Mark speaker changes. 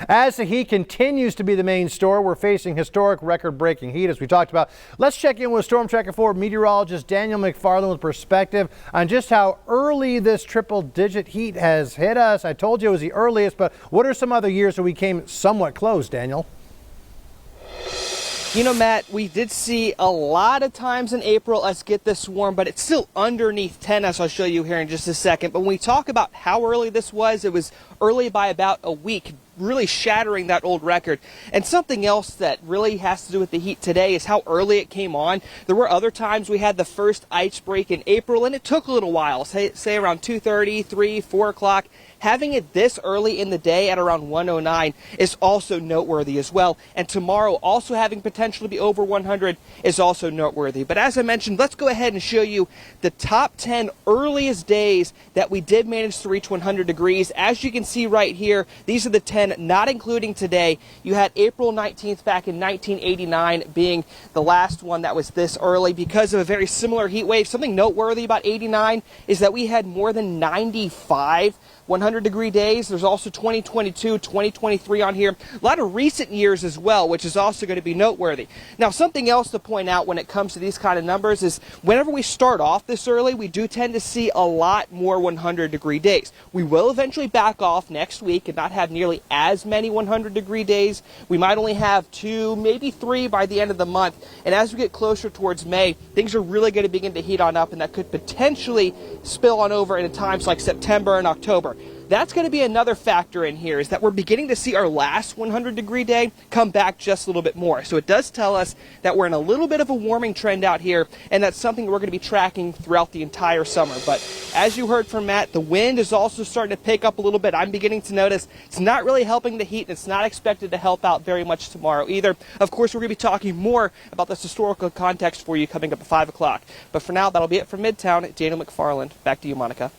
Speaker 1: As the heat continues to be the main story, we're facing historic record-breaking heat, as we talked about. Let's check in with Storm Tracker 4 meteorologist Daniel McFarland with perspective on just how early this triple-digit heat has hit us. I told you it was the earliest, but what are some other years that we came somewhat close, Daniel?
Speaker 2: You know, Matt, we did see a lot of times in April us get this warm, but it's still underneath 10, as I'll show you here in just a second. But when we talk about how early this was, it was early by about a week, really shattering that old record. And something else that really has to do with the heat today is how early it came on. There were other times we had the first ice break in April, and it took a little while, say around 2:30, 3, 4 o'clock. Having it this early in the day at around 1:09 is also noteworthy as well. And tomorrow also having potential to be over 100 is also noteworthy. But as I mentioned, let's go ahead and show you the top 10 earliest days that we did manage to reach 100 degrees. As you can see right here, these are the 10, not including today. You had April 19th back in 1989 being the last one that was this early because of a very similar heat wave. Something noteworthy about 89 is that we had more than 95 100-degree days. There's also 2022, 2023 on here. A lot of recent years as well, which is also going to be noteworthy. Now, something else to point out when it comes to these kind of numbers is whenever we start off this early, we do tend to see a lot more 100-degree days. We will eventually back off next week and not have nearly as many 100-degree days. We might only have 2, maybe 3 by the end of the month. And as we get closer towards May, things are really going to begin to heat on up, and that could potentially spill on over into times like September and October. That's going to be another factor in here, is that we're beginning to see our last 100-degree day come back just a little bit more. So it does tell us that we're in a little bit of a warming trend out here, and that's something we're going to be tracking throughout the entire summer. But as you heard from Matt, the wind is also starting to pick up a little bit. I'm beginning to notice it's not really helping the heat, and it's not expected to help out very much tomorrow either. Of course, we're going to be talking more about this historical context for you coming up at 5 o'clock. But for now, that'll be it from Midtown. Daniel McFarland. Back to you, Monica.